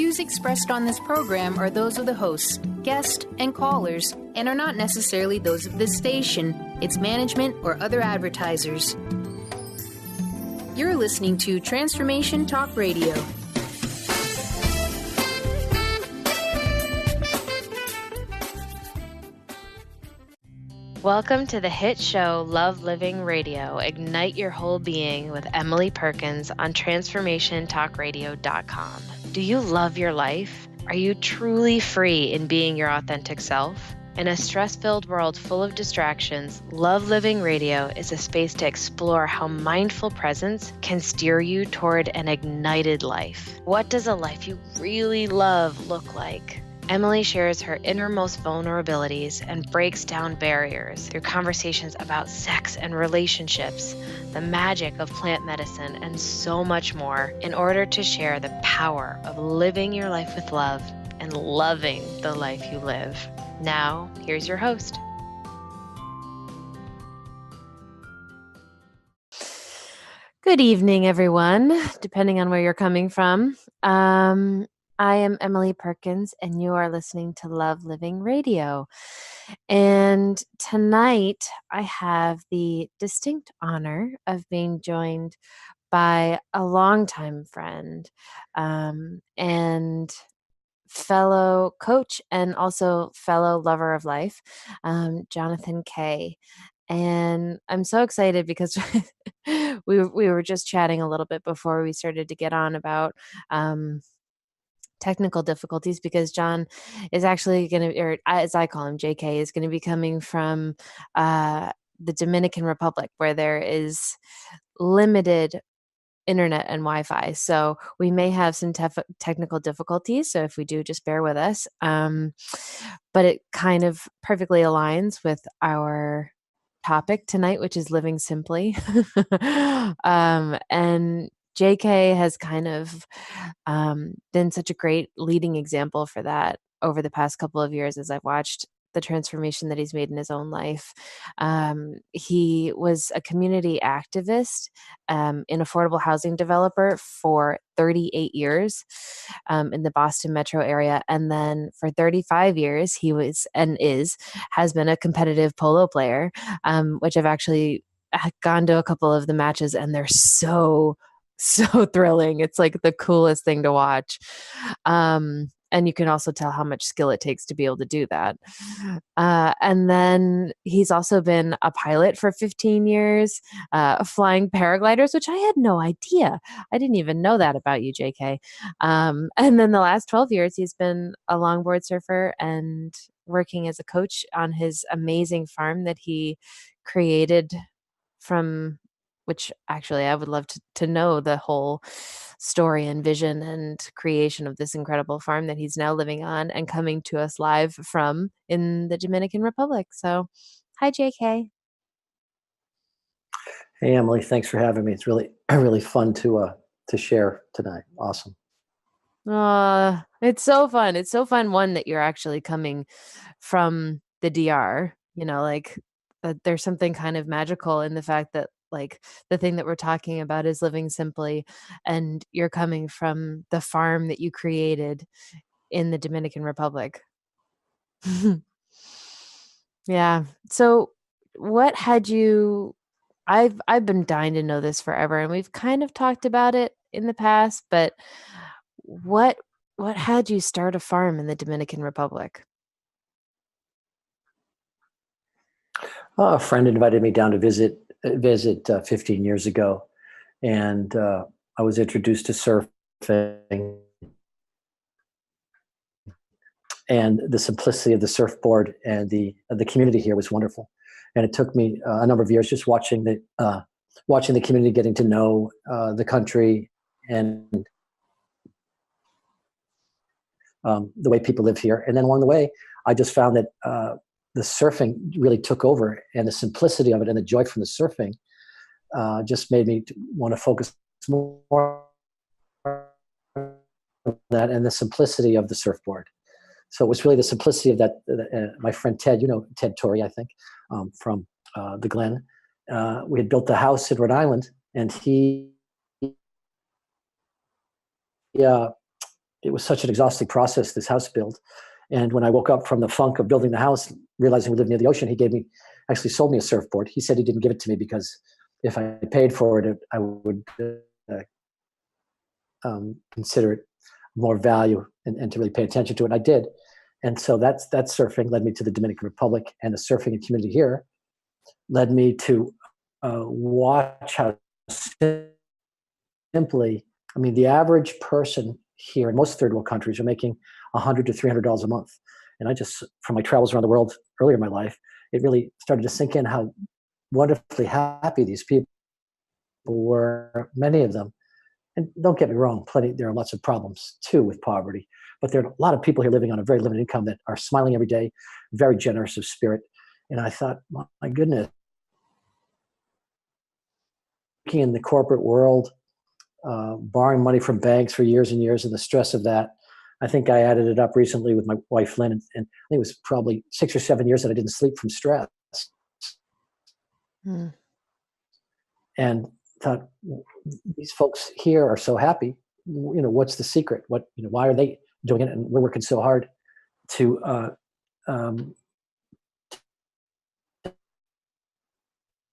views expressed on this program are those of the hosts, guests, and callers, and are not necessarily those of this station, its management, or other advertisers. You're listening to Transformation Talk Radio. Welcome to the hit show Love Living Radio. Ignite your whole being with Emily Perkins on TransformationTalkRadio.com. Do you love your life? Are you truly free in being your authentic self? In a stress-filled world full of distractions, Love Living Radio is a space to explore how mindful presence can steer you toward an ignited life. What does a life you really love look like? Emily shares her innermost vulnerabilities and breaks down barriers through conversations about sex and relationships, the magic of plant medicine, and so much more in order to share the power of living your life with love and loving the life you live. Now, here's your host. Good evening, everyone, depending on where you're coming from. I am Emily Perkins, and you are listening to Love Living Radio. And tonight, I have the distinct honor of being joined by a longtime friend and fellow coach and also fellow lover of life, Jonathan Kaye. And I'm so excited because we were just chatting a little bit before we started to get on about technical difficulties, because John is actually going to, or as I call him, JK, is going to be coming from the Dominican Republic, where there is limited internet and Wi-Fi. So we may have some technical difficulties. So if we do, just bear with us. But it kind of perfectly aligns with our topic tonight, which is living simply. And JK has kind of been such a great leading example for that over the past couple of years as I've watched the transformation that he's made in his own life. He was a community activist in affordable housing developer for 38 years in the Boston metro area. And then for 35 years, he was and has been a competitive polo player, which I've actually gone to a couple of the matches, and they're so thrilling. It's like the coolest thing to watch. And you can also tell how much skill it takes to be able to do that. And then he's also been a pilot for 15 years, flying paragliders, which I had no idea. I didn't even know that about you, JK. And then the last 12 years, he's been a longboard surfer and working as a coach on his amazing farm that he created from, which actually I would love to know the whole story and vision and creation of this incredible farm that he's now living on and coming to us live from in the Dominican Republic. So, hi, JK. Hey, Emily, thanks for having me. It's really fun to share tonight. Awesome. It's so fun. It's so fun, one, that you're actually coming from the DR, like there's something kind of magical in the fact that, like, the thing that we're talking about is living simply, and you're coming from the farm that you created in the Dominican Republic. Yeah. So what had you, I've been dying to know this forever, and we've kind of talked about it in the past, but what had you start a farm in the Dominican Republic? A friend invited me down to visit 15 years ago, and I was introduced to surfing and the simplicity of the surfboard, and the community here was wonderful. And it took me a number of years just watching the community, getting to know the country and the way people live here. And then along the way, I just found that the surfing really took over, and the simplicity of it and the joy from the surfing just made me want to focus more on that and the simplicity of the surfboard. So it was really the simplicity of that. My friend Ted, Ted Torrey, I think, from the Glen. We had built the house in Rhode Island, and he it was such an exhausting process, this house build. And when I woke up from the funk of building the house, realizing we lived near the ocean, he actually sold me a surfboard. He said he didn't give it to me because if I paid for it, I would consider it more value and to really pay attention to it. And I did. And so that surfing led me to the Dominican Republic, and the surfing and community here led me to watch how simply, I mean, the average person here in most third world countries are making $100 to $300 a month. And I just, from my travels around the world earlier in my life, it really started to sink in how wonderfully happy these people were, many of them. And don't get me wrong, there are lots of problems too with poverty, but there are a lot of people here living on a very limited income that are smiling every day, very generous of spirit. And I thought, my goodness, working in the corporate world, borrowing money from banks for years and years, and the stress of that. I think I added it up recently with my wife, Lynn, and I think it was probably 6 or 7 years that I didn't sleep from stress. And thought, these folks here are so happy. What's the secret? Why are they doing it? And we're working so hard to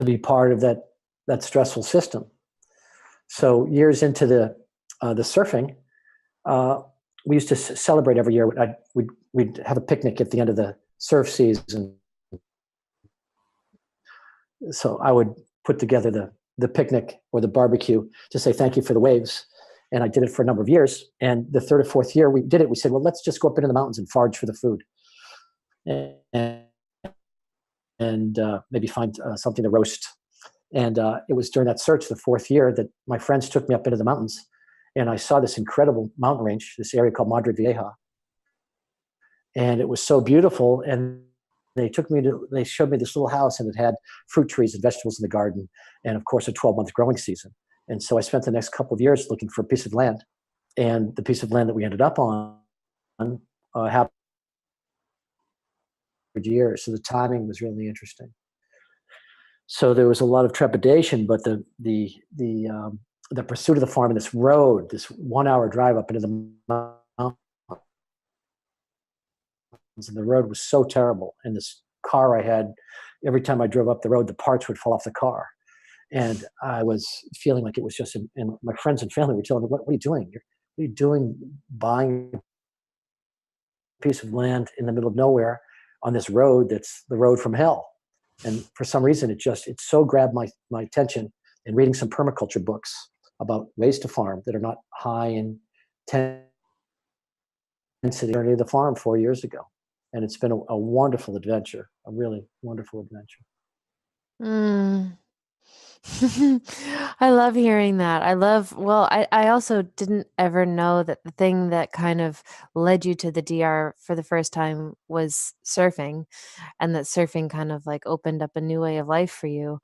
be part of that stressful system. So years into the surfing, we used to celebrate every year. We'd have a picnic at the end of the surf season. So I would put together the picnic or the barbecue to say thank you for the waves. And I did it for a number of years. And the third or fourth year we did it, we said, well, let's just go up into the mountains and forage for the food. And maybe find something to roast. And it was during that search, the fourth year, that my friends took me up into the mountains. And I saw this incredible mountain range, this area called Madre Vieja. And it was so beautiful. And they showed me this little house, and it had fruit trees and vegetables in the garden. And of course, a 12-month growing season. And so I spent the next couple of years looking for a piece of land. And the piece of land that we ended up on happened for years. So the timing was really interesting. So there was a lot of trepidation, but the pursuit of the farm and this road, this 1 hour drive up into the mountains, and the road was so terrible. And this car I had, every time I drove up the road, the parts would fall off the car. And I was feeling like it was just, and my friends and family were telling me, what are you doing? What are you doing buying a piece of land in the middle of nowhere on this road that's the road from hell? And for some reason, it so grabbed my attention in reading some permaculture books about ways to farm that are not high in intensity journey of the farm 4 years ago. And it's been a wonderful adventure, a really wonderful adventure. I love hearing that. I also didn't ever know that the thing that kind of led you to the DR for the first time was surfing, and that surfing kind of like opened up a new way of life for you.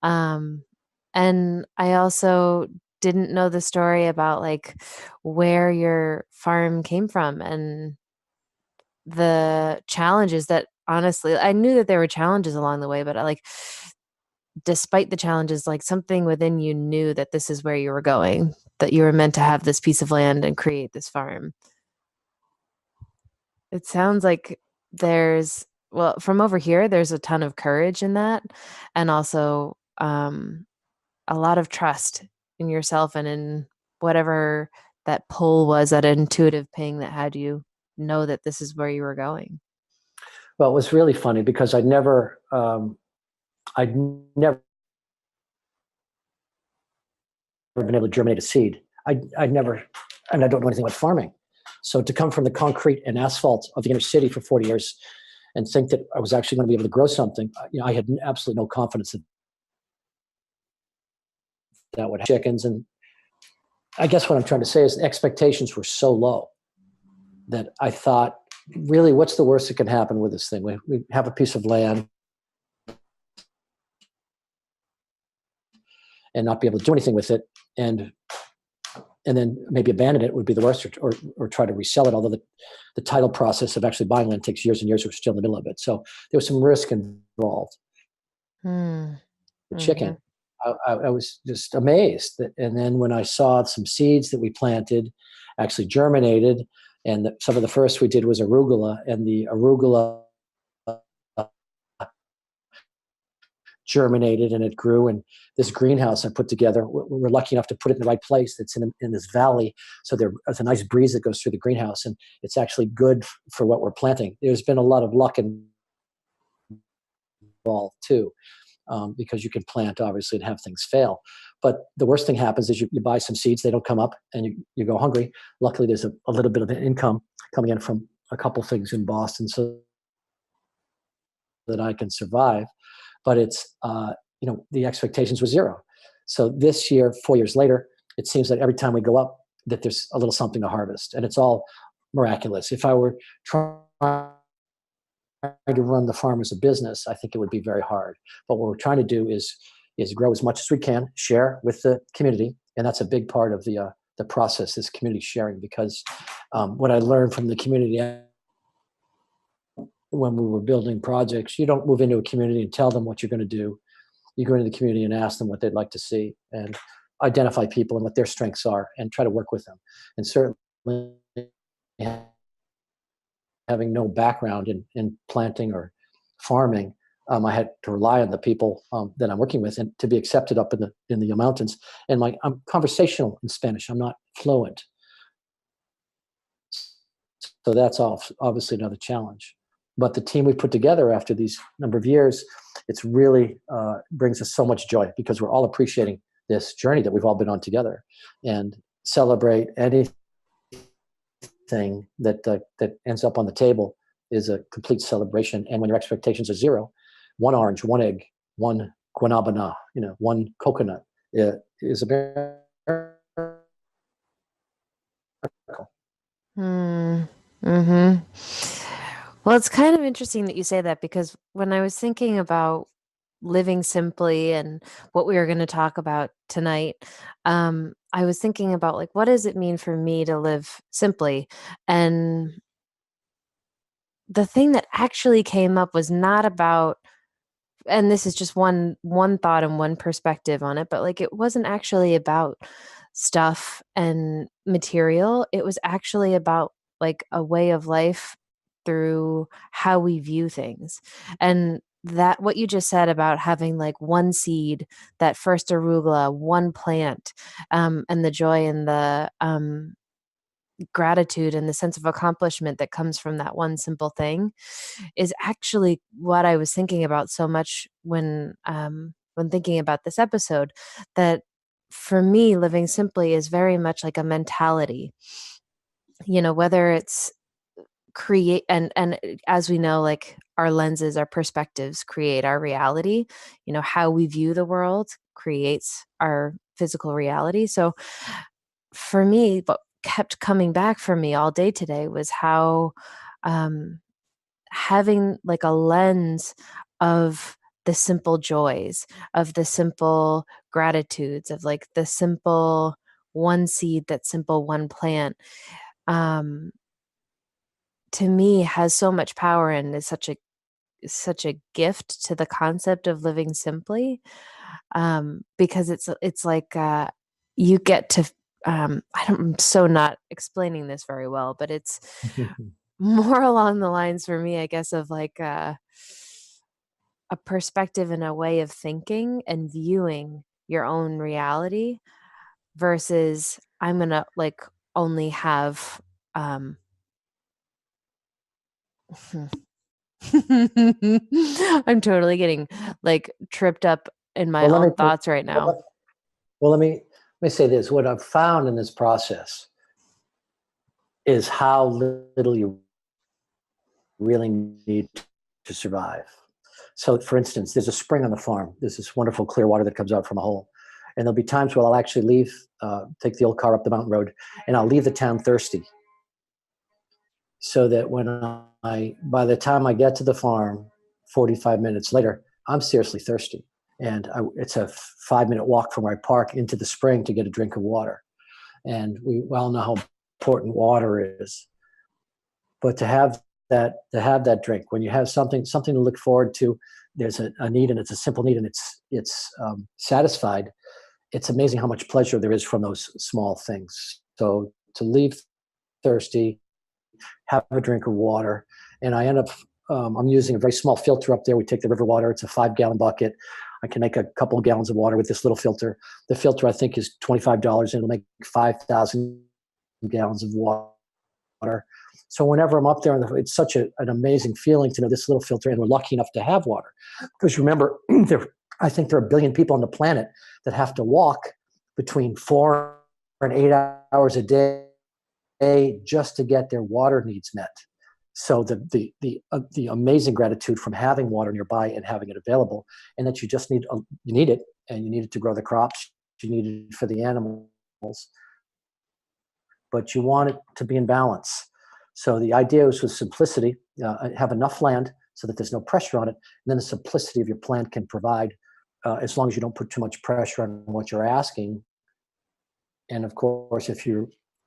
And I also didn't know the story about like where your farm came from and the challenges that, honestly, I knew that there were challenges along the way, but despite the challenges, like something within you knew that this is where you were going, that you were meant to have this piece of land and create this farm. It sounds like from over here, there's a ton of courage in that, and also a lot of trust in yourself and in whatever that pull was, that intuitive ping that had you know that this is where you were going. Well, it was really funny because I'd never been able to germinate a seed. I'd never, and I don't know anything about farming. So to come from the concrete and asphalt of the inner city for 40 years and think that I was actually going to be able to grow something, I had absolutely no confidence that would have chickens. And I guess what I'm trying to say is the expectations were so low that I thought, really, what's the worst that can happen with this thing? We have a piece of land and not be able to do anything with it, and then maybe abandon it would be the worst, or try to resell it, although the title process of actually buying land takes years and years. We're still in the middle of it. So there was some risk involved. The chicken, I was just amazed. And then when I saw some seeds that we planted actually germinated, and some of the first we did was arugula, and the arugula germinated and it grew. And this greenhouse I put together, we're lucky enough to put it in the right place. It's in this valley, so there's a nice breeze that goes through the greenhouse, and it's actually good for what we're planting. There's been a lot of luck involved too, because you can plant obviously and have things fail. But the worst thing happens is you buy some seeds, they don't come up, and you go hungry. Luckily, there's a little bit of income coming in from a couple things in Boston, so that I can survive. But it's the expectations were zero. So this year, 4 years later, it seems like every time we go up that there's a little something to harvest, and it's all miraculous. If I were trying to run the farm as a business, I think it would be very hard. But what we're trying to do is grow as much as we can, share with the community, and that's a big part of the process, is community sharing. Because what I learned from the community when we were building projects, you don't move into a community and tell them what you're going to do. You go into the community and ask them what they'd like to see, and identify people and what their strengths are, and try to work with them. And certainly, having no background in planting or farming, I had to rely on the people that I'm working with, and to be accepted up in the mountains. And I'm conversational in Spanish. I'm not fluent, so that's obviously another challenge. But the team we put together after these number of years, it's really brings us so much joy, because we're all appreciating this journey that we've all been on together, and celebrate anything that ends up on the table is a complete celebration. And when your expectations are zero, one orange, one egg, one guanabana, one coconut, is a miracle. Mm-hmm. Well, it's kind of interesting that you say that, because when I was thinking about living simply and what we were going to talk about tonight, I was thinking about, like, what does it mean for me to live simply? And the thing that actually came up was not about, and this is just one thought and one perspective on it, but like, it wasn't actually about stuff and material. It was actually about like a way of life through how we view things. And that, what you just said about having like one seed, that first arugula, one plant, and the joy and the gratitude and the sense of accomplishment that comes from that one simple thing, is actually what I was thinking about so much when thinking about this episode. That for me, living simply is very much like a mentality. Whether it's create, and as we know, like, our lenses, our perspectives create our reality. How we view the world creates our physical reality. So for me, what kept coming back for me all day today was how having like a lens of the simple joys, of the simple gratitudes, of like the simple one seed, that simple one plant, to me has so much power, and is such a gift to the concept of living simply, because it's like, you get to, I'm so not explaining this very well, but it's more along the lines for me, I guess, of like a perspective and a way of thinking and viewing your own reality, versus I'm gonna like only have I'm totally getting like tripped up in my Well, let me own thoughts right now. well, let me say this. What I've found in this process is how little you really need to survive. So, for instance, there's a spring on the farm. There's this wonderful clear water that comes out from a hole. And there'll be times where I'll actually leave, take the old car up the mountain road, and I'll leave the town thirsty. So that by the time I get to the farm, 45 minutes later, I'm seriously thirsty. And it's a 5-minute walk from where I park into the spring to get a drink of water. And we all know how important water is. But to have that drink, when you have something to look forward to, there's a need and it's a simple need and it's satisfied, it's amazing how much pleasure there is from those small things. So to leave thirsty, have a drink of water, and I end up, I'm using a very small filter up there. We take the river water. It's a 5-gallon bucket. I can make a couple of gallons of water with this little filter. The filter, I think, is $25, and it'll make 5,000 gallons of water. So whenever I'm up there, it's such an amazing feeling to know this little filter, and we're lucky enough to have water. Because remember, I think there are 1 billion people on the planet that have to walk between 4 and 8 hours a day just to get their water needs met. So the amazing gratitude from having water nearby and having it available, and that you just need you need it, and you need it to grow the crops, you need it for the animals, but you want it to be in balance. So the idea is with simplicity, have enough land so that there's no pressure on it, and then the simplicity of your plant can provide, as long as you don't put too much pressure on what you're asking. And of course,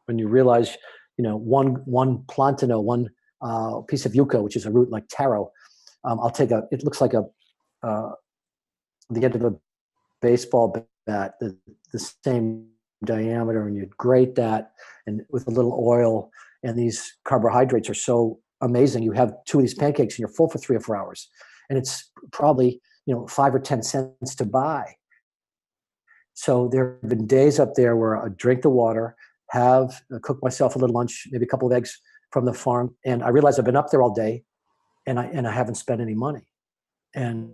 when you realize, one plantano, one piece of yucca, which is a root like taro, I'll take it looks like the end of a baseball bat, the same diameter, and you grate that and with a little oil, and these carbohydrates are so amazing. You have 2 of these pancakes and you're full for 3 or 4 hours, and it's probably 5 or 10 cents to buy. So there have been days up there where I drink the water, cook myself a little lunch, maybe a couple of eggs from the farm, and I realize I've been up there all day, and I haven't spent any money. And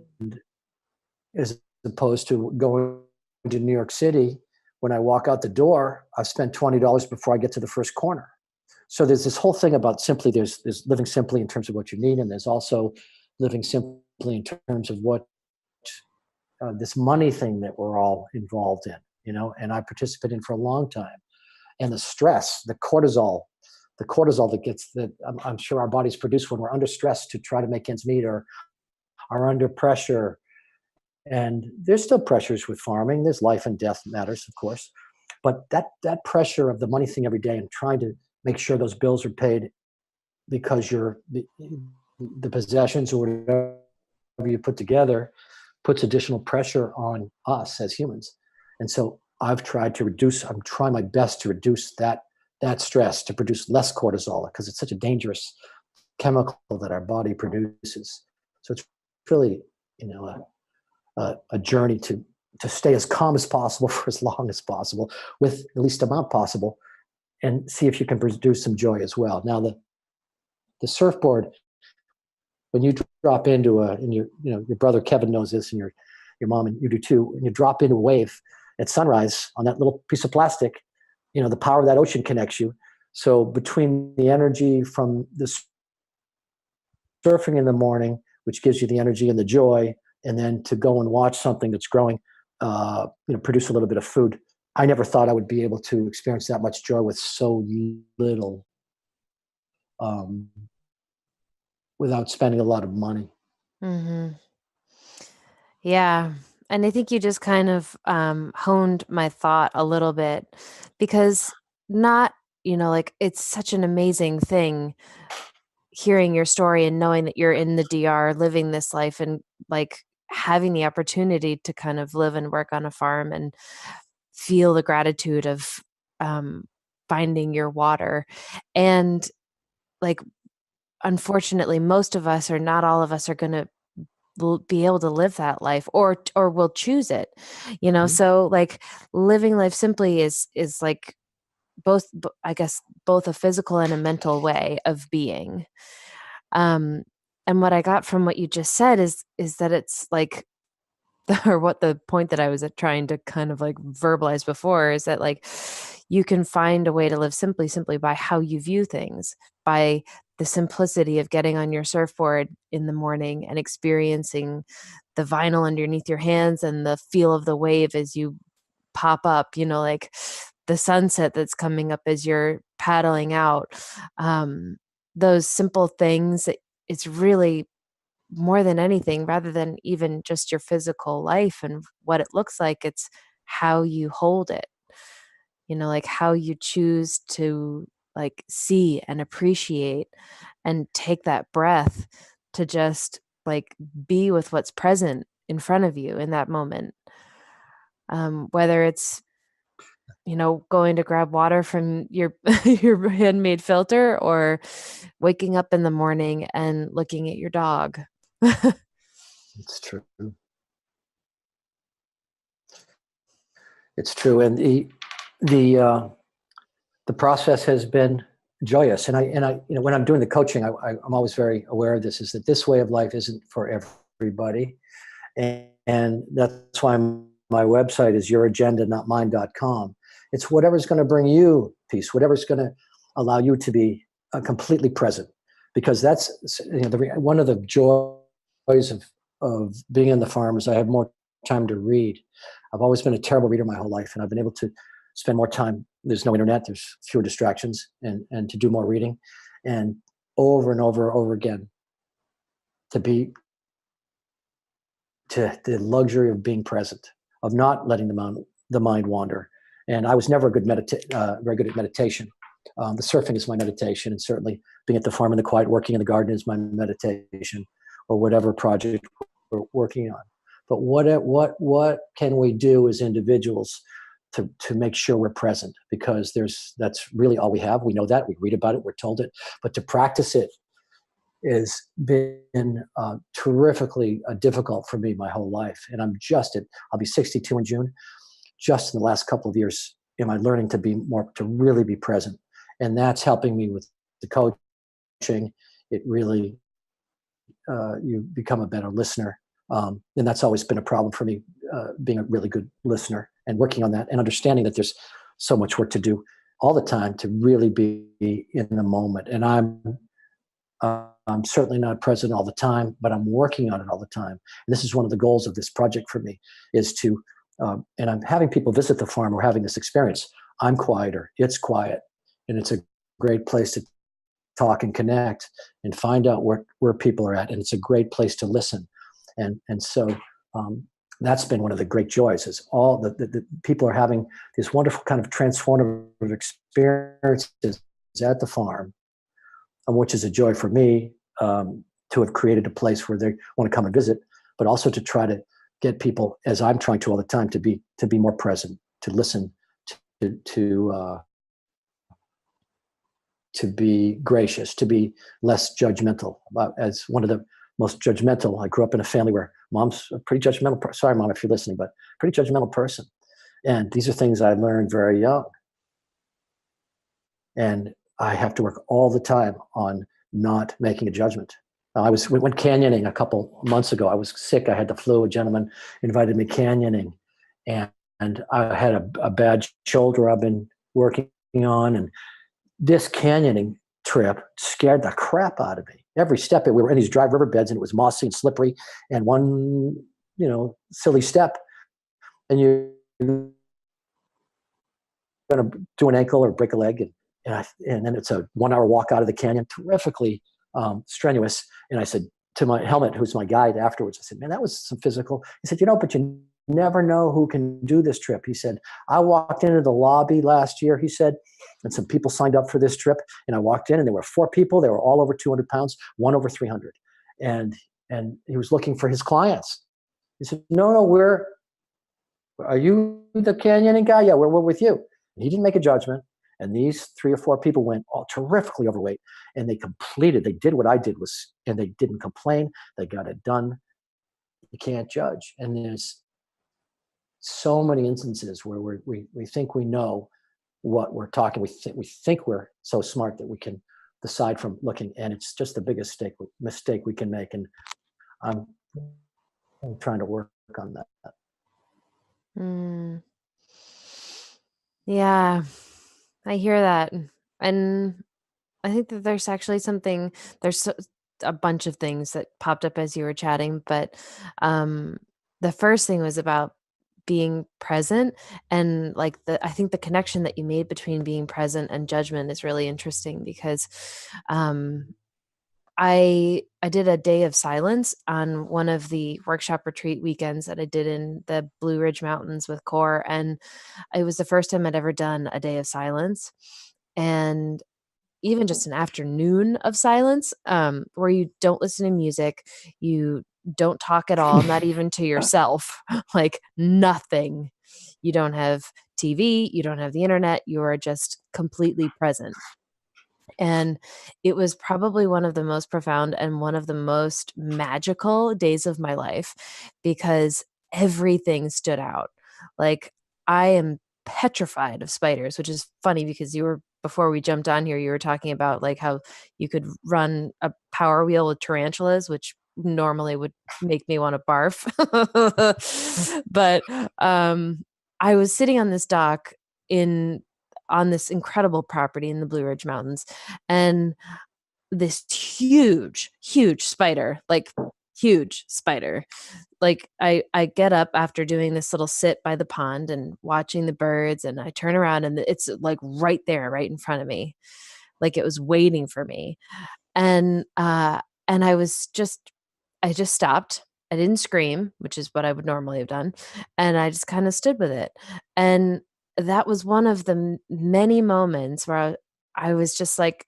as opposed to going to New York City, when I walk out the door, I've spent $20 before I get to the first corner. So there's this whole thing about simply, there's living simply in terms of what you need, and there's also living simply in terms of what this money thing that we're all involved in, and I participated in for a long time. And the stress, the cortisol that I'm sure our bodies produce when we're under stress to try to make ends meet, or are under pressure. And there's still pressures with farming. There's life and death matters, of course. But that pressure of the money thing every day and trying to make sure those bills are paid because the possessions or whatever you put together puts additional pressure on us as humans. And so I'm trying my best to reduce that stress, to produce less cortisol, because it's such a dangerous chemical that our body produces. So it's really, a journey to stay as calm as possible for as long as possible with the least amount possible, and see if you can produce some joy as well. Now the surfboard, when you drop into your brother Kevin knows this, and your mom and you do too, when you drop into a wave at sunrise on that little piece of plastic, the power of that ocean connects you. So between the energy from the surfing in the morning, which gives you the energy and the joy, and then to go and watch something that's growing, produce a little bit of food. I never thought I would be able to experience that much joy with so little, without spending a lot of money. Mm-hmm. Yeah. And I think you just kind of honed my thought a little bit, because it's such an amazing thing hearing your story and knowing that you're in the DR living this life, and having the opportunity to kind of live and work on a farm and feel the gratitude of finding your water. And unfortunately, most of us, or not all of us, are going to be able to live that life, or will choose it, Mm-hmm. So living life simply is both, I guess, both a physical and a mental way of being. And what I got from what you just said is that it's or what the point that I was trying to kind of verbalize before is that you can find a way to live simply by how you view things, by the simplicity of getting on your surfboard in the morning and experiencing the vinyl underneath your hands and the feel of the wave as you pop up, the sunset that's coming up as you're paddling out. Those simple things, it's really more than anything, rather than even just your physical life and what it looks like, it's how you hold it, how you choose to see and appreciate and take that breath to just like be with what's present in front of you in that moment. Whether it's, going to grab water from your your handmade filter, or waking up in the morning and looking at your dog. It's true. It's true, and the process has been joyous. And I, when I'm doing the coaching, I'm always very aware of this: is that this way of life isn't for everybody, and that's why my website is youragenda.mine.com. It's whatever's going to bring you peace, whatever's going to allow you to be completely present, because that's one of the joys of being in the farm is I have more time to read. I've always been a terrible reader my whole life, and I've been able to spend more time. There's no internet, there's fewer distractions, and to do more reading, and over and over again, to the luxury of being present, of not letting the mind wander. And I was never very good at meditation. The surfing is my meditation, and certainly being at the farm in the quiet, working in the garden is my meditation, or whatever project we're working on. But what can we do as individuals to make sure we're present? Because that's really all we have. We know that, we read about it, we're told it, but to practice it has been terrifically difficult for me my whole life. And I'll be 62 in June. Just in the last couple of years, am I learning to really be present? And that's helping me with the coaching. It really, you become a better listener. And that's always been a problem for me, being a really good listener and working on that, and understanding that there's so much work to do all the time to really be in the moment. And I'm certainly not present all the time, but I'm working on it all the time. And this is one of the goals of this project for me, is to, and I'm having people visit the farm. We're having this experience. I'm quieter, it's quiet, and it's a great place to talk and connect and find out where people are at. And it's a great place to listen. And so that's been one of the great joys, is all the people are having these wonderful kind of transformative experiences at the farm, which is a joy for me, to have created a place where they want to come and visit, but also to try to get people, as I'm trying to all the time, to be more present, to listen, to be gracious, to be less judgmental. As one of the most judgmental, I grew up in a family where mom's a pretty judgmental. Sorry, mom, if you're listening, but pretty judgmental person. And these are things I learned very young. And I have to work all the time on not making a judgment. We went canyoning a couple months ago. I was sick. I had the flu. A gentleman invited me canyoning, and I had a bad shoulder I've been working on. And this canyoning trip scared the crap out of me. Every step, we were in these dry riverbeds, and it was mossy and slippery. And one, silly step, and you're going to do an ankle or break a leg, and then it's a 1 hour walk out of the canyon, terrifically strenuous. And I said to my helmet, who's my guide, afterwards, I said, man, that was some physical. He said, but you never know who can do this trip. He said, I walked into the lobby last year, he said, and some people signed up for this trip. And I walked in, and there were 4 people. They were all over 200 pounds, one over 300. And he was looking for his clients. He said, no, are you the canyoning guy? Yeah, we're with you. And he didn't make a judgment. And these 3 or 4 people went all terrifically overweight, and they did what I did, and they didn't complain. They got it done. You can't judge. And there's so many instances where we think we know what we're talking. We think we're so smart that we can decide from looking, and it's just the biggest mistake we can make. And I'm trying to work on that. Yeah, I hear that. And I think that there's actually there's a bunch of things that popped up as you were chatting, but the first thing was about being present, and I think the connection that you made between being present and judgment is really interesting, because I did a day of silence on one of the workshop retreat weekends that I did in the Blue Ridge Mountains with CORE, and it was the first time I'd ever done a day of silence. And even just an afternoon of silence, where you don't listen to music, you don't talk at all, not even to yourself, like nothing. You don't have TV, you don't have the internet, you are just completely present. And it was probably one of the most profound and one of the most magical days of my life because everything stood out. Like, I am petrified of spiders, which is funny because before we jumped on here, you were talking about like how you could run a power wheel with tarantulas, which normally would make me want to barf. But I was sitting on this dock in on this incredible property in the Blue Ridge Mountains, and this huge spider, like huge spider. Like I get up after doing this little sit by the pond and watching the birds, and I turn around and it's like right there, right in front of me. Like it was waiting for me. And I I just stopped. I didn't scream, which is what I would normally have done, and I just kinda stood with it. And that was one of the many moments where I was just, like,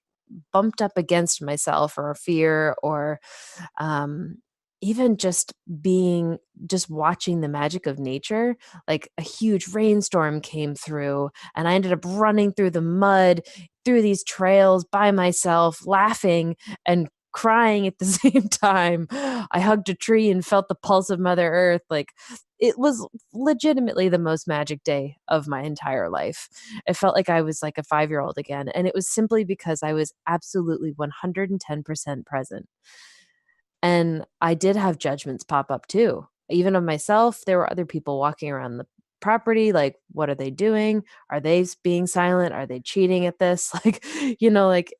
bumped up against myself or a fear or, um, even just watching the magic of nature. Like, a huge rainstorm came through, and I ended up running through the mud, through these trails by myself, laughing and crying at the same time. I hugged a tree and felt the pulse of Mother Earth. Like, it was legitimately the most magic day of my entire life. It felt like I was like a 5-year-old again, and it was simply because I was absolutely 110% present. And I did have judgments pop up too. Even of myself, there were other people walking around the property, like, what are they doing? Are they being silent? Are they cheating at this? Like, like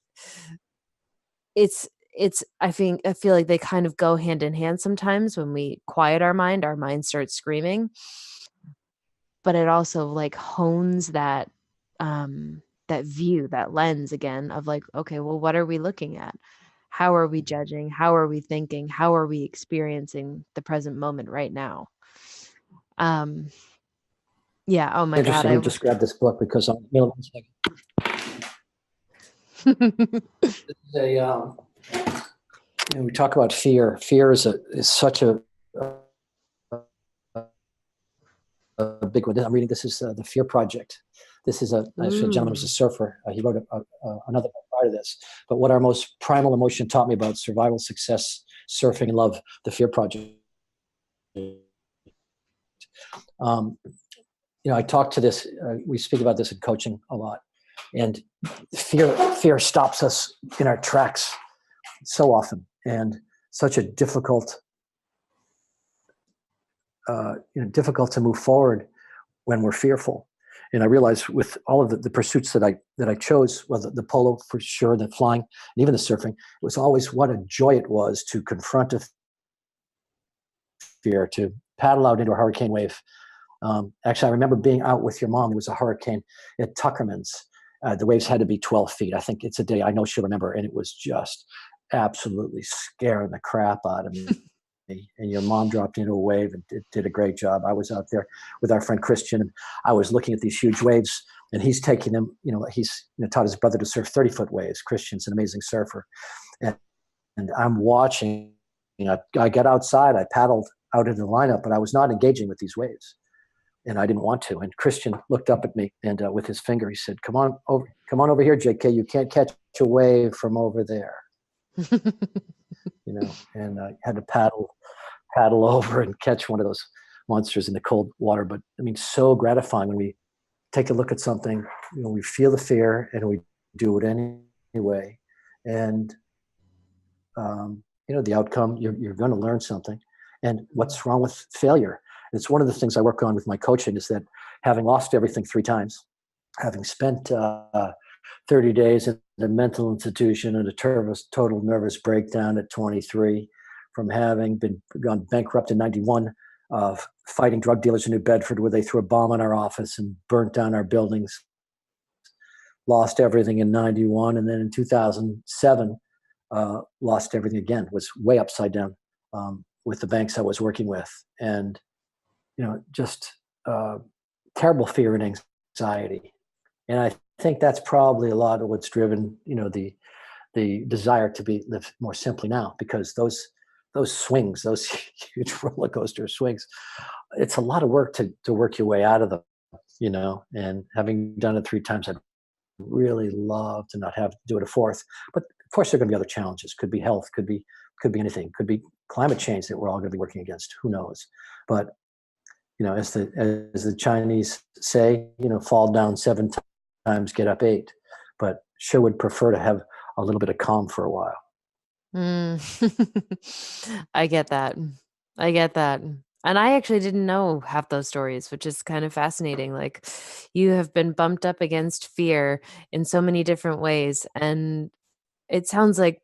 I feel like they kind of go hand in hand sometimes. When we quiet our mind starts screaming. But it also like hones that view, that lens again of like, okay, well, what are we looking at? How are we judging? How are we thinking? How are we experiencing the present moment right now? Um, yeah. Oh my God. Interesting. Let me just grab this book because I'm, 1 second. This is we talk about fear. Fear is such a big one. I'm reading. This is the Fear Project. This is actually a gentleman who's a surfer. He wrote another book prior to this. But what our most primal emotion taught me about survival, success, surfing, and love, the Fear Project. I talk to this. We speak about this in coaching a lot, and fear stops us in our tracks so often, and such a difficult to move forward when we're fearful. And I realized with all of the pursuits that I chose, well, the polo for sure, the flying, and even the surfing, it was always what a joy it was to confront a fear, to paddle out into a hurricane wave. Actually, I remember being out with your mom. There was a hurricane at Tuckerman's. The waves had to be 12 feet. I think it's a day I know she'll remember. And it was just absolutely scaring the crap out of me. And your mom dropped into a wave and did a great job. I was out there with our friend Christian, and I was looking at these huge waves, and he's taking them, he's taught his brother to surf 30-foot waves. Christian's an amazing surfer. And I'm watching, I got outside, I paddled out into the lineup, but I was not engaging with these waves. And I didn't want to. And Christian looked up at me, and with his finger, he said, come on over here, JK. You can't catch a wave from over there. And I had to paddle over and catch one of those monsters in the cold water. But I mean, so gratifying when we take a look at something, we feel the fear and we do it anyway. And, the outcome, you're going to learn something. And what's wrong with failure? It's one of the things I work on with my coaching is that having lost everything 3 times, having spent 30 days in a mental institution and a total nervous breakdown at 23, from having gone bankrupt in 91, fighting drug dealers in New Bedford where they threw a bomb on our office and burnt down our buildings, lost everything in 91, and then in 2007, lost everything again, was way upside down with the banks I was working with. And, just terrible fear and anxiety. And I think that's probably a lot of what's driven, the desire to live more simply now, because those swings, those huge roller coaster swings, it's a lot of work to work your way out of them, and having done it 3 times, I'd really love to not have to do it a fourth. But of course, there are going to be other challenges. Could be health, could be anything, could be climate change that we're all going to be working against. Who knows? But as the Chinese say, fall down 7 times, get up 8. But sure would prefer to have a little bit of calm for a while. Mm. I get that. I get that. And I actually didn't know half those stories, which is kind of fascinating. Like, you have been bumped up against fear in so many different ways, and it sounds like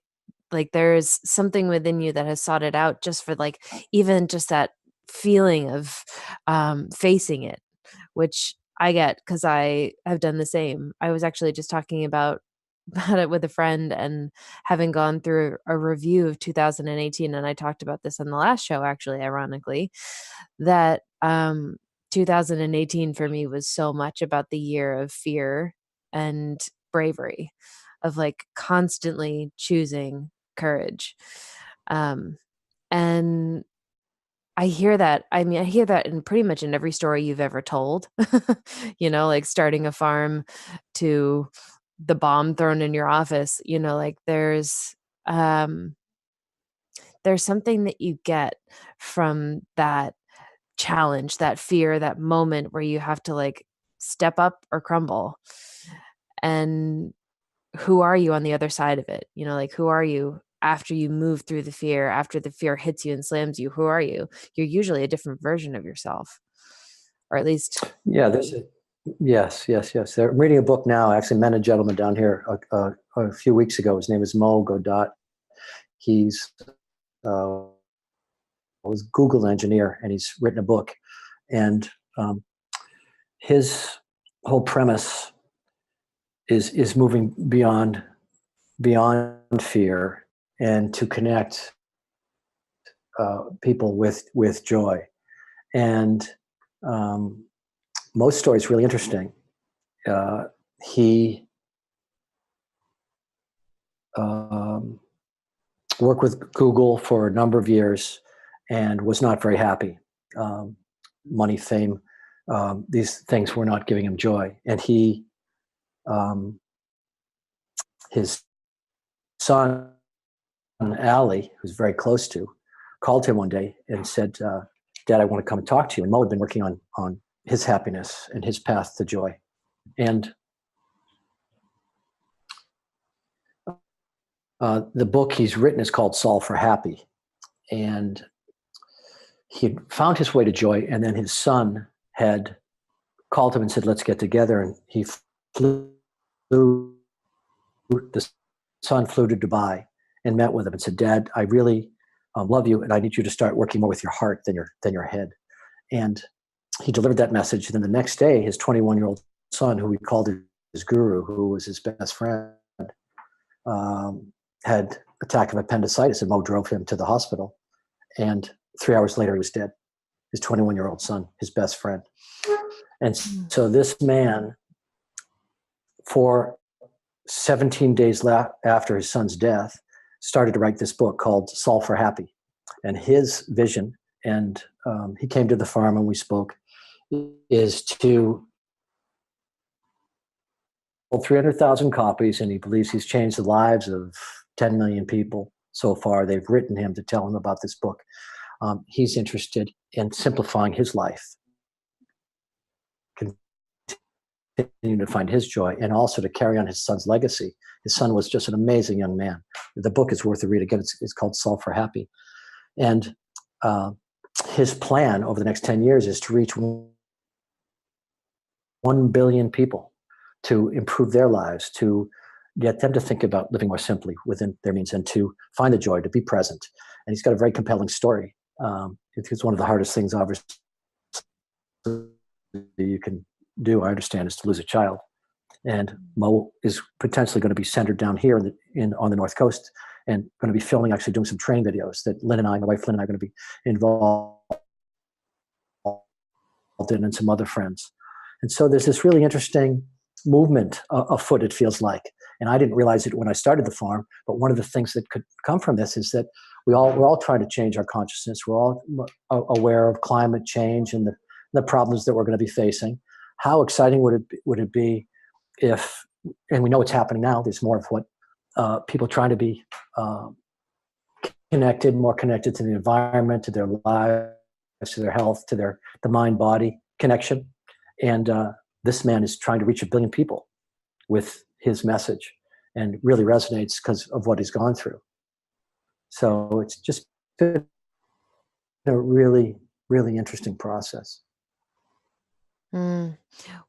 there's something within you that has sought it out just for, like, even just that feeling of facing it, which I get because I have done the same. I was actually just talking about it with a friend, and having gone through a review of 2018, and I talked about this on the last show, actually, ironically, that 2018 for me was so much about the year of fear and bravery, of like constantly choosing courage. Um, and I hear that. I mean, I hear that in pretty much in every story you've ever told, like starting a farm to the bomb thrown in your office, like um, there's something that you get from that challenge, that fear, that moment where you have to like step up or crumble. And who are you on the other side of it? Like, who are you after you move through the fear, after the fear hits you and slams you? Who are you? You're usually a different version of yourself, or at least. Yeah, yes. I'm reading a book now. I actually met a gentleman down here a few weeks ago. His name is Mo Godot. He's was a Google engineer, and he's written a book. And his whole premise is moving beyond fear, and to connect people with joy. And most stories really interesting. He worked with Google for a number of years and was not very happy. Money, fame, these things were not giving him joy. And his son, Ali, who's very close to, called him one day and said, Dad, I want to come and talk to you. And Mo had been working on his happiness and his path to joy. And the book he's written is called Solve for Happy. And he found his way to joy, and then his son had called him and said, let's get together. And he flew, the son flew to Dubai and met with him and said, Dad, I really love you, and I need you to start working more with your heart than your head. And he delivered that message. And then the next day, his 21-year-old son, who he called his guru, who was his best friend, had attack of appendicitis, and Mo drove him to the hospital. And 3 hours later, he was dead. His 21-year-old son, his best friend. And so this man, for 17 days after his son's death, started to write this book called Solve for Happy. And his vision, and he came to the farm and we spoke, is to 300,000 copies, and he believes he's changed the lives of 10 million people so far. They've written him to tell him about this book. He's interested in simplifying his life, continuing to find his joy, and also to carry on his son's legacy. His son was just an amazing young man. The book is worth a read. Again, it's called Solve for Happy. And his plan over the next 10 years is to reach 1 billion people, to improve their lives, to get them to think about living more simply within their means, and to find the joy, to be present. And he's got a very compelling story. It's one of the hardest things, obviously, you can do, I understand, is to lose a child. And Mo is potentially going to be centered down here on the North Coast, and going to be filming, actually doing some training videos that my wife Lynn and I are going to be involved in, and some other friends. And so there's this really interesting movement afoot, it feels like. And I didn't realize it when I started the farm, but one of the things that could come from this is that we're all trying to change our consciousness. We're all aware of climate change and the problems that we're going to be facing. How exciting would it be if, and we know it's happening now, there's more of what people trying to be connected, more connected to the environment, to their lives, to their health, to the mind-body connection. And this man is trying to reach 1 billion people with his message, and really resonates because of what he's gone through. So it's just been a really, really interesting process.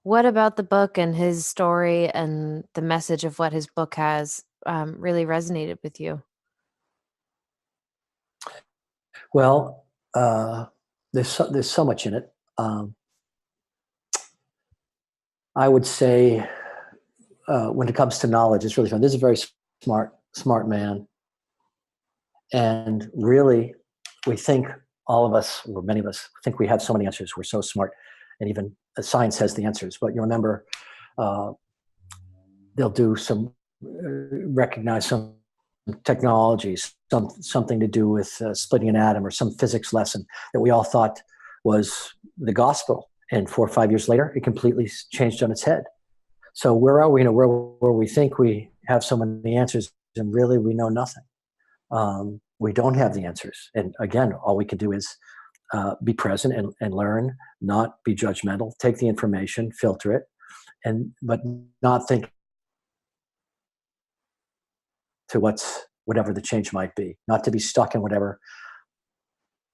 What about the book and his story and the message of what his book has really resonated with you? Well, there's so much in it. I would say when it comes to knowledge, it's really fun. This is a very smart man. And really, we think, all of us, or many of us, think we have so many answers. We're so smart. And even science has the answers. But you remember, they'll do recognize some technologies, something to do with splitting an atom, or some physics lesson that we all thought was the gospel. And 4 or 5 years later, it completely changed on its head. So where are we? Where we think we have so many answers, and really we know nothing. We don't have the answers. And again, all we can do is be present and learn, not be judgmental, take the information, filter it, but not think to whatever the change might be, not to be stuck in whatever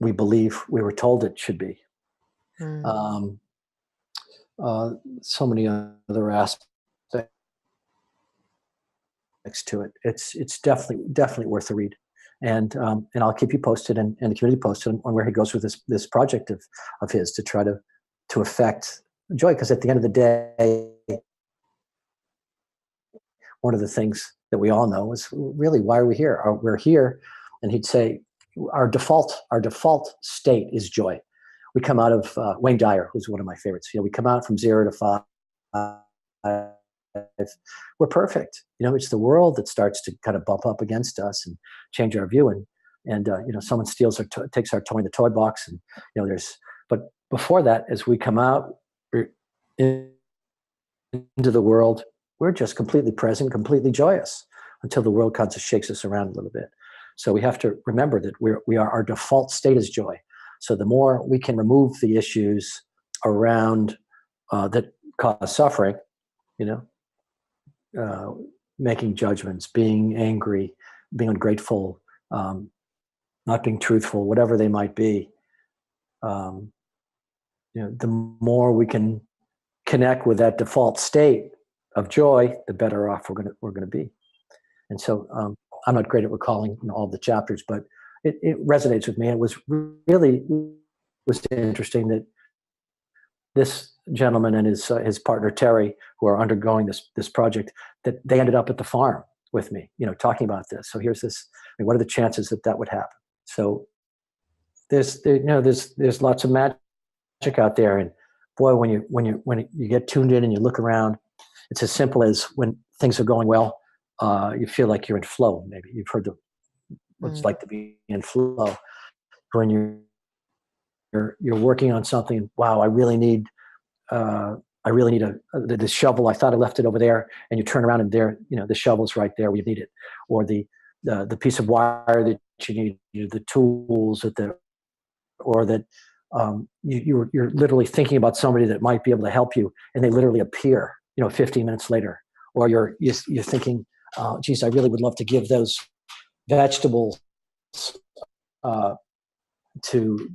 we believe we were told it should be. So many other aspects to it. It's definitely worth a read. And I'll keep you posted and the community posted on where he goes with this project of his to try to affect joy. Because at the end of the day, one of the things that we all know is really, why are we here? We're here, and he'd say our default state is joy. We come out of Wayne Dyer, who's one of my favorites. We come out from 0 to 5. We're perfect. It's the world that starts to kind of bump up against us and change our view. And someone steals takes our toy in the toy box, and but before that, as we come out into the world, we're just completely present, completely joyous, until the world kind of shakes us around a little bit. So we have to remember that our default state is joy. So the more we can remove the issues around that cause suffering, making judgments, being angry, being ungrateful, not being truthful, whatever they might be, the more we can connect with that default state of joy, the better off we're gonna be. And so I'm not great at recalling all the chapters, but it resonates with me. It was interesting that this gentleman and his partner Terry, who are undergoing this project, that they ended up at the farm with me, talking about this. So here's this. What are the chances that would happen? So there's lots of magic out there, and boy, when you get tuned in and you look around, it's as simple as when things are going well, you feel like you're in flow. Maybe you've heard what it's like to be in flow. When you're working on something, wow, I really need the shovel. I thought I left it over there, and you turn around and there, the shovel's right there where you need it, or the piece of wire that you need, the tools or that you're literally thinking about somebody that might be able to help you, and they literally appear, 15 minutes later, or you're thinking, geez, I really would love to give those vegetables to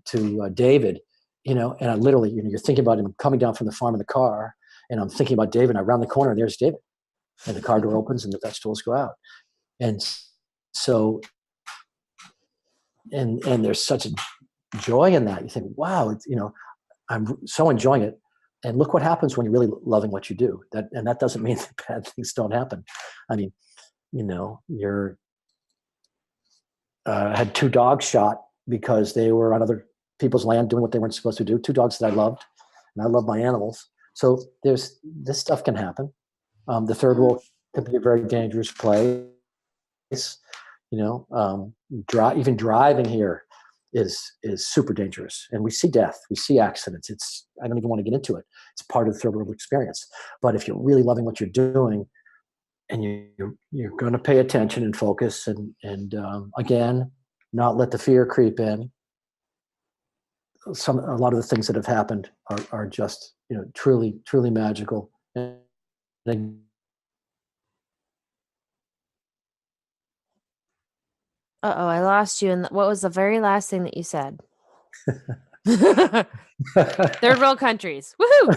David, and I literally, you're thinking about him coming down from the farm in the car, and I'm thinking about David, and I round the corner, and there's David, and the car door opens, and the vegetables go out, and so, and there's such a joy in that. You think, wow, I'm so enjoying it, and look what happens when you're really loving what you do. That doesn't mean that bad things don't happen. I mean, you're had 2 dogs shot because they were on other people's land doing what they weren't supposed to do. 2 dogs that I loved, and I love my animals. So this stuff can happen. The third world can be a very dangerous place. Even driving here is super dangerous, and we see death, we see accidents. I don't even want to get into it. It's part of the third world experience. But if you're really loving what you're doing, and you're going to pay attention and focus, and again, not let the fear creep in. A lot of the things that have happened are just truly magical. And Uh-oh, I lost you. And what was the very last thing that you said? Third world countries. Woohoo!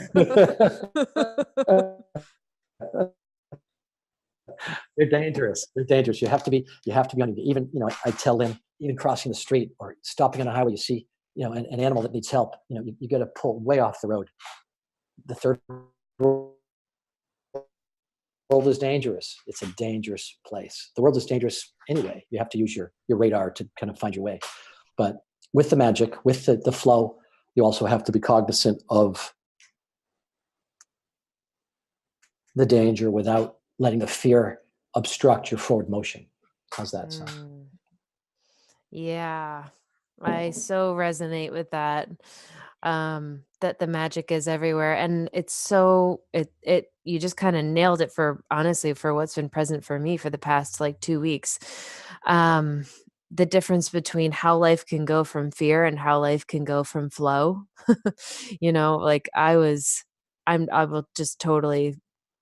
They're dangerous. They're dangerous. You have to be on, even, I tell them, even crossing the street or stopping on a highway, you see, an animal that needs help, you got to pull way off the road. The third world is dangerous. It's a dangerous place. The world is dangerous anyway. You have to use your radar to kind of find your way. But with the magic, with the flow, you also have to be cognizant of the danger without letting the fear obstruct your forward motion. How's that sound? Yeah, I so resonate with that. That the magic is everywhere, and it's so it you just kind of nailed it, for honestly, for what's been present for me for the past like 2 weeks. The difference between how life can go from fear and how life can go from flow. Like I will just totally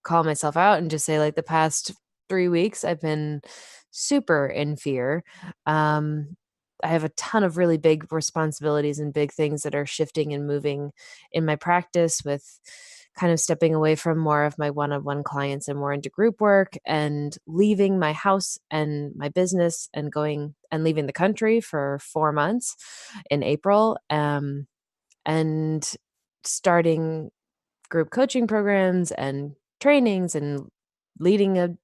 call myself out and just say, like, the past 3 weeks I've been super in fear. I have a ton of really big responsibilities and big things that are shifting and moving in my practice, with kind of stepping away from more of my one-on-one clients and more into group work, and leaving my house and my business and going and leaving the country for 4 months in April, and starting group coaching programs and trainings, and leading a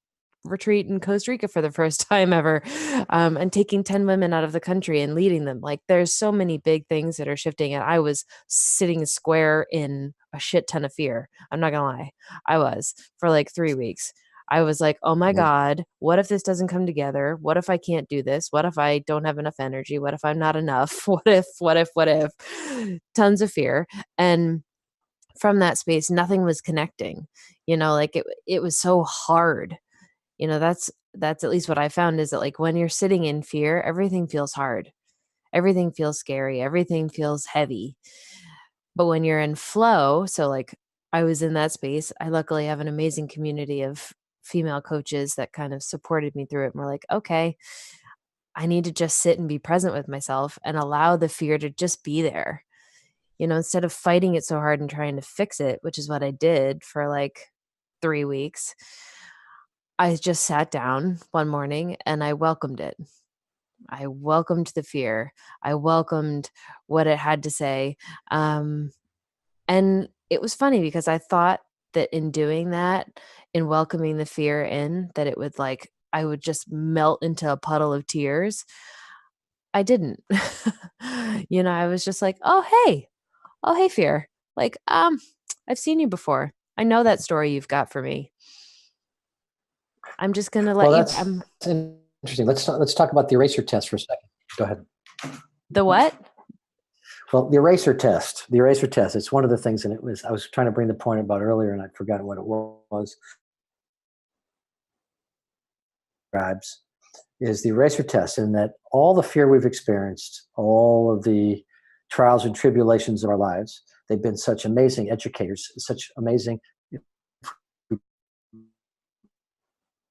retreat in Costa Rica for the first time ever, and taking 10 women out of the country and leading them. Like, there's so many big things that are shifting, and I was sitting square in a shit ton of fear. I'm not gonna lie. I was, for like 3 weeks. I was like, oh my God, what if this doesn't come together? What if I can't do this? What if I don't have enough energy? What if I'm not enough? What if? Tons of fear. And from that space, nothing was connecting. Like it was so hard. That's at least what I found, is that, like, when you're sitting in fear, everything feels hard. Everything feels scary. Everything feels heavy. But when you're in flow, so like I was in that space, I luckily have an amazing community of female coaches that kind of supported me through it. And we're like, okay, I need to just sit and be present with myself and allow the fear to just be there. Instead of fighting it so hard and trying to fix it, which is what I did for like 3 weeks. I just sat down one morning and I welcomed it. I welcomed the fear. I welcomed what it had to say. And it was funny because I thought that in doing that, in welcoming the fear in, that it would, like, I would just melt into a puddle of tears. I didn't. I was just like, oh, hey, fear. Like, I've seen you before. I know that story you've got for me. I'm just going to let you. That's interesting. Let's talk about the eraser test for a second. Go ahead. The what? Well, the eraser test. It's one of the things, and I was trying to bring the point about earlier, and I'd forgotten what it was. Describes is the eraser test, in that all the fear we've experienced, all of the trials and tribulations of our lives, they've been such amazing educators, such amazing.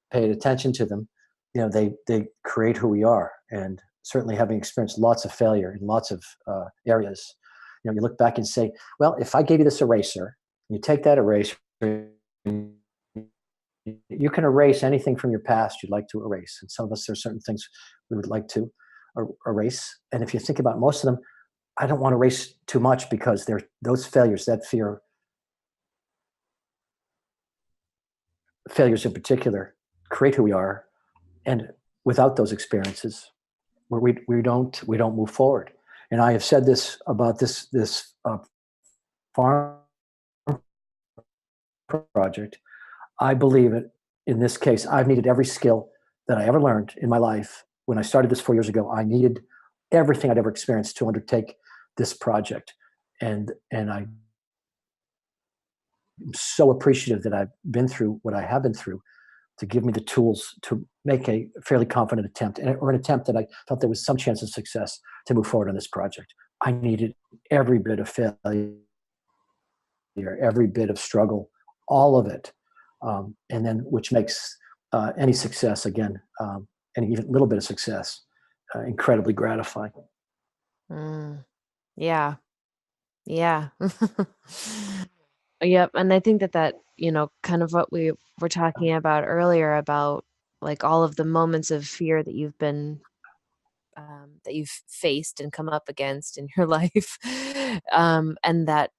Paid attention to them, they create who we are. And certainly, having experienced lots of failure in lots of areas, you look back and say, well, if I gave you this eraser, you take that eraser, you can erase anything from your past you'd like to erase. And some of us, there's certain things we would like to erase. And if you think about most of them, I don't want to erase too much, because those failures, that fear, failures in particular, create who we are. And without those experiences, we don't move forward. And I have said this about this farm project. I believe it. In this case, I've needed every skill that I ever learned in my life. When I started this 4 years ago, I needed everything I'd ever experienced to undertake this project. And I'm so appreciative that I've been through what I have been through to give me the tools to make a fairly confident attempt, or an attempt that I felt there was some chance of success to move forward on this project. I needed every bit of failure, every bit of struggle, all of it. And then which makes any success, again, any even little bit of success, incredibly gratifying. Mm, yeah. Yeah. Yep. And I think that, kind of what we were talking about earlier about like all of the moments of fear that that you've faced and come up against in your life. And that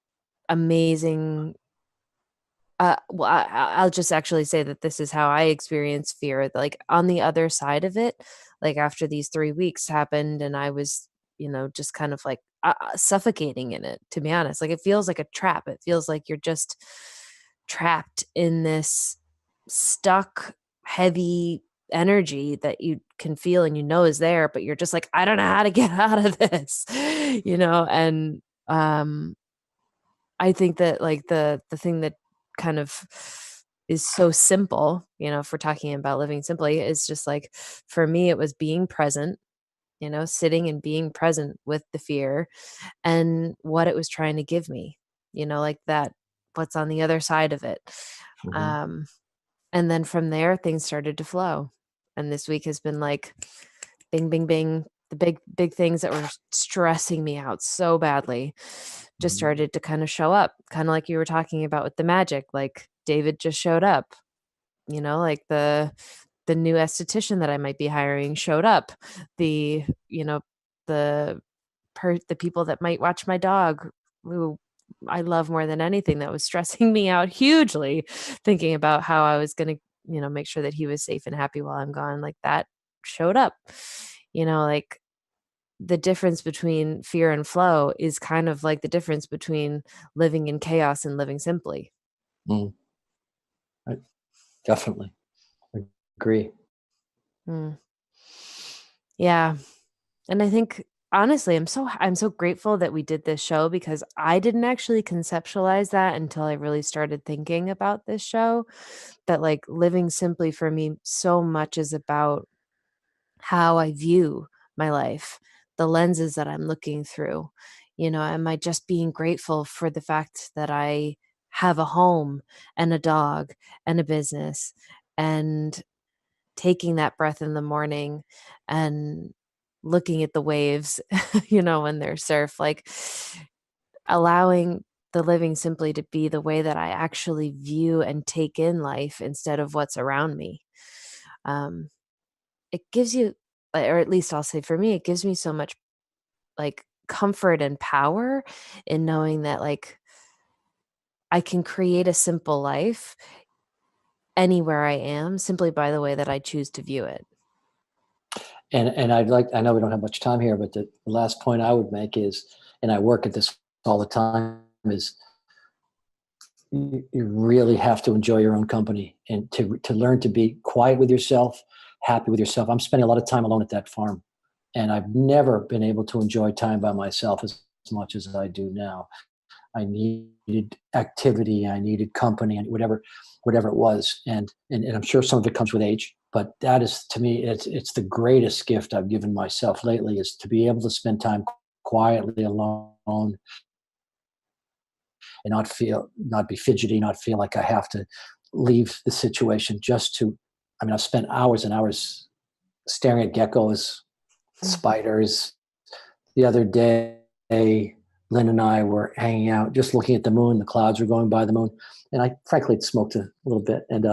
amazing well, I'll just actually say that this is how I experience fear. Like on the other side of it, like after these 3 weeks happened, and I was, just kind of like suffocating in it. To be honest, like it feels like a trap. It feels like you're just trapped in this stuck, heavy energy that you can feel and is there, but you're just like, I don't know how to get out of this, and I think that like the thing that kind of is so simple, if we're talking about living simply, is just like for me it was being present, sitting and being present with the fear and what it was trying to give me, like that what's on the other side of it. Mhm. Um and then from there things started to flow. And this week has been like bing bing bing, the big things that were stressing me out so badly just Mhm. started to kind of show up, kind of like you were talking about with the magic. Like David just showed up, like the new esthetician that I might be hiring showed up. The the the people that might watch my dog, who I love more than anything, that was stressing me out hugely, thinking about how I was going to make sure that he was safe and happy while I'm gone, like that showed up. Like the difference between fear and flow is kind of like the difference between living in chaos and living simply. Mm. I definitely agree. Mm. Yeah. And I think honestly, I'm so grateful that we did this show, because I didn't actually conceptualize that until I really started thinking about this show. That like living simply for me so much is about how I view my life, the lenses that I'm looking through. Am I just being grateful for the fact that I have a home and a dog and a business, and taking that breath in the morning and looking at the waves, when they're surf, like allowing the living simply to be the way that I actually view and take in life instead of what's around me. Um, it gives you, or at least I'll say for me, it gives me so much like comfort and power in knowing that like I can create a simple life anywhere I am simply by the way that I choose to view it. And I know we don't have much time here, but the last point I would make is, and I work at this all the time, is you really have to enjoy your own company, and to learn to be quiet with yourself, happy with yourself. I'm spending a lot of time alone at that farm, and I've never been able to enjoy time by myself as much as I do now. I needed activity, I needed company, and whatever it was. And I'm sure some of it comes with age, but that is, to me, it's the greatest gift I've given myself lately, is to be able to spend time quietly alone, and not be fidgety, not feel like I have to leave the situation just to. I mean, I've spent hours and hours staring at geckos, Mm. spiders. The other day, Lynn and I were hanging out, just looking at the moon. The clouds were going by the moon, and I frankly smoked a little bit, and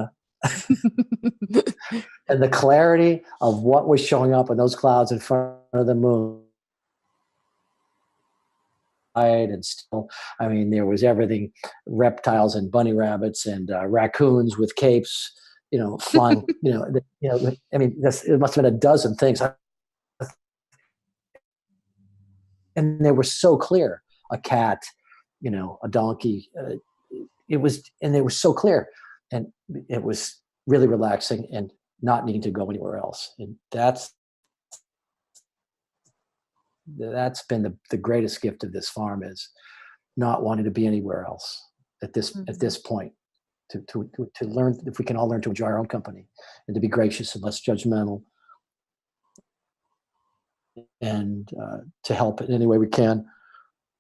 the clarity of what was showing up in those clouds in front of the moon, and still, I mean, there was everything: reptiles and bunny rabbits and raccoons with capes, flying. I mean, it must have been a dozen things, and they were so clear. A cat, a donkey. It was, and they were so clear. and it was really relaxing and not needing to go anywhere else. And that's been the greatest gift of this farm, is not wanting to be anywhere else at this point. To learn, if we can all learn to enjoy our own company and to be gracious and less judgmental, and to help in any way we can.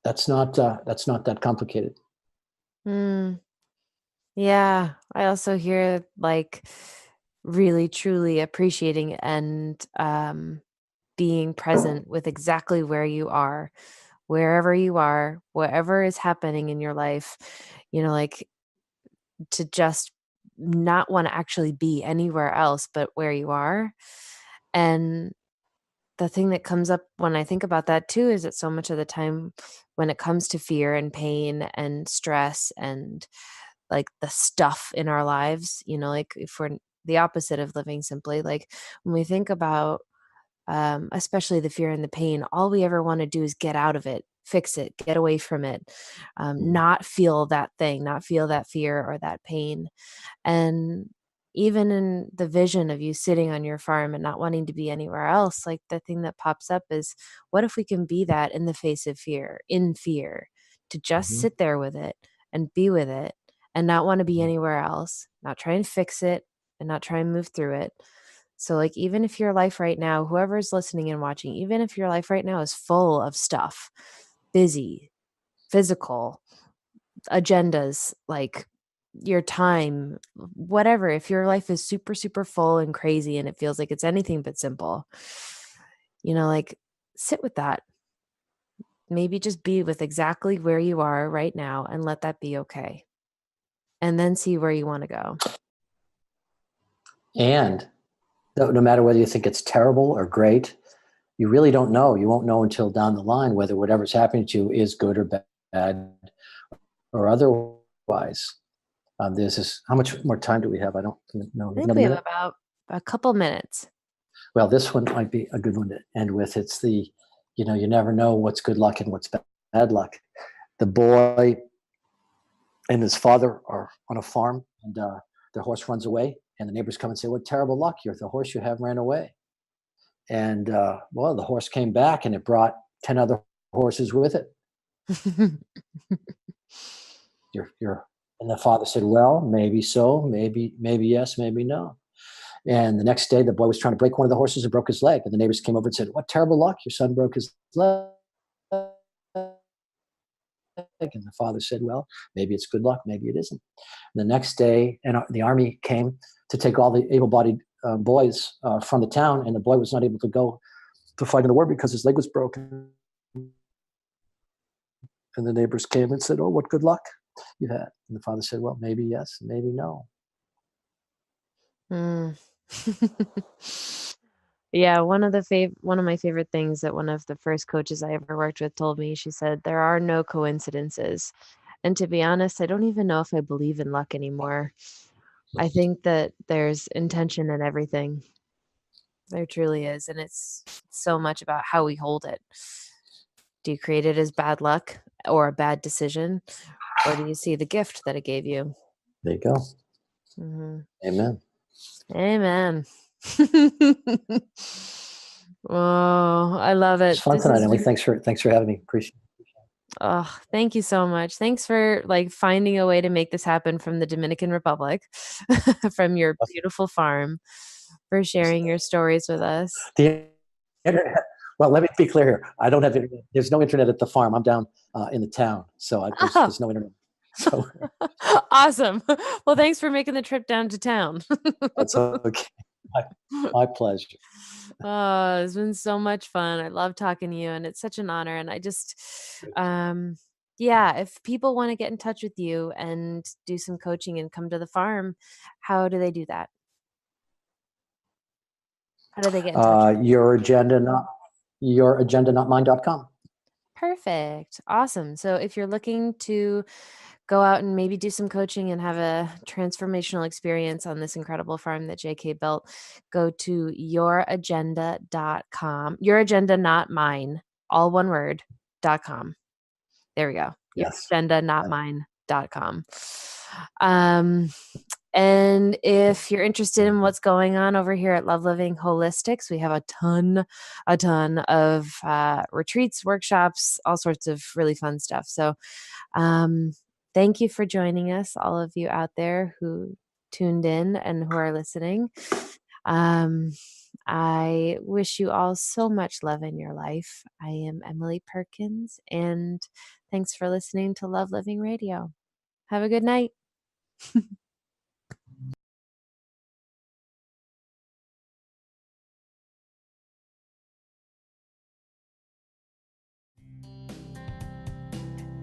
That's not that complicated. Yeah, I also hear like really truly appreciating and being present with exactly where you are, wherever you are, whatever is happening in your life, like to just not want to actually be anywhere else but where you are. And the thing that comes up when I think about that too is that so much of the time when it comes to fear and pain and stress and like the stuff in our lives, like if we're the opposite of living simply, like when we think about especially the fear and the pain, all we ever want to do is get out of it, fix it, get away from it, not feel that thing, not feel that fear or that pain. And even in the vision of you sitting on your farm and not wanting to be anywhere else, like the thing that pops up is, what if we can be that in the face of fear, in fear, to just sit there with it and be with it and not want to be anywhere else, not try and fix it and not try and move through it. So, like, even if your life right now, whoever's listening and watching, even if your life right now is full of stuff, busy, physical, agendas, like your time, whatever, if your life is super, super full and crazy and it feels like it's anything but simple, like sit with that. Maybe just be with exactly where you are right now and let that be okay. And then see where you want to go. And no matter whether you think it's terrible or great, you really don't know. You won't know until down the line whether whatever's happening to you is good or bad or otherwise. There's this. How much more time do we have? I don't know. I think we have about a couple minutes. Well, this one might be a good one to end with. It's the, you never know what's good luck and what's bad luck. The boy and his father are on a farm, and their horse runs away, and the neighbors come and say, "What terrible luck! The horse you have ran away." And well, the horse came back, and it brought 10 other horses with it. And the father said, "Well, maybe so, maybe yes, maybe no." And the next day, the boy was trying to break one of the horses and broke his leg. And the neighbors came over and said, "What terrible luck! Your son broke his leg." And the father said, "Well, maybe it's good luck, maybe it isn't." And the next day, and the army came to take all the able-bodied boys from the town, and the boy was not able to go to fight in the war because his leg was broken. And the neighbors came and said, "Oh, what good luck you had." And the father said, "Well, maybe yes, maybe no." Yeah, one of my favorite things that one of the first coaches I ever worked with told me, she said, there are no coincidences. And to be honest, I don't even know if I believe in luck anymore. I think that there's intention in everything. There truly is. And it's so much about how we hold it. Do you create it as bad luck or a bad decision? Or do you see the gift that it gave you? There you go. Amen. Amen. Oh, I love it. It's fun tonight, Emily. Thanks for having me. Appreciate it. Oh, thank you so much. Thanks for like finding a way to make this happen from the Dominican Republic, from your beautiful farm, for sharing your stories with us. The internet. Well, let me be clear here. I don't have internet. There's no internet at the farm. I'm down in the town, so there's no internet. So awesome. Well, thanks for making the trip down to town. That's okay. My pleasure. Oh, it's been so much fun. I love talking to you, and it's such an honor. And I just, if people want to get in touch with you and do some coaching and come to the farm, how do they do that? How do they get in touch? Youragenda, not mine.com. Perfect. Awesome. So if you're looking to go out and maybe do some coaching and have a transformational experience on this incredible farm that JK built, go to youragenda.com. Your agenda, not mine, all one word, .com. There we go. Yes. Youragenda, not mine.com. And if you're interested in what's going on over here at Love Living Holistics, we have a ton of retreats, workshops, all sorts of really fun stuff. So thank you for joining us, all of you out there who tuned in and who are listening. I wish you all so much love in your life. I am Emily Perkins, and thanks for listening to Love Living Radio. Have a good night.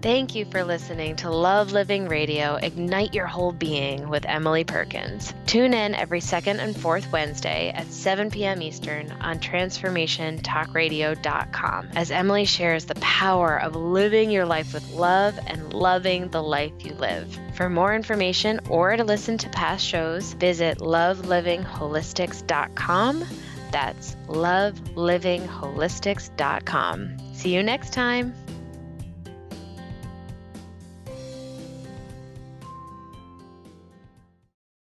Thank you for listening to Love Living Radio, Ignite Your Whole Being with Emily Perkins. Tune in every second and fourth Wednesday at 7 p.m. Eastern on TransformationTalkRadio.com as Emily shares the power of living your life with love and loving the life you live. For more information or to listen to past shows, visit lovelivingholistics.com. That's lovelivingholistics.com. See you next time.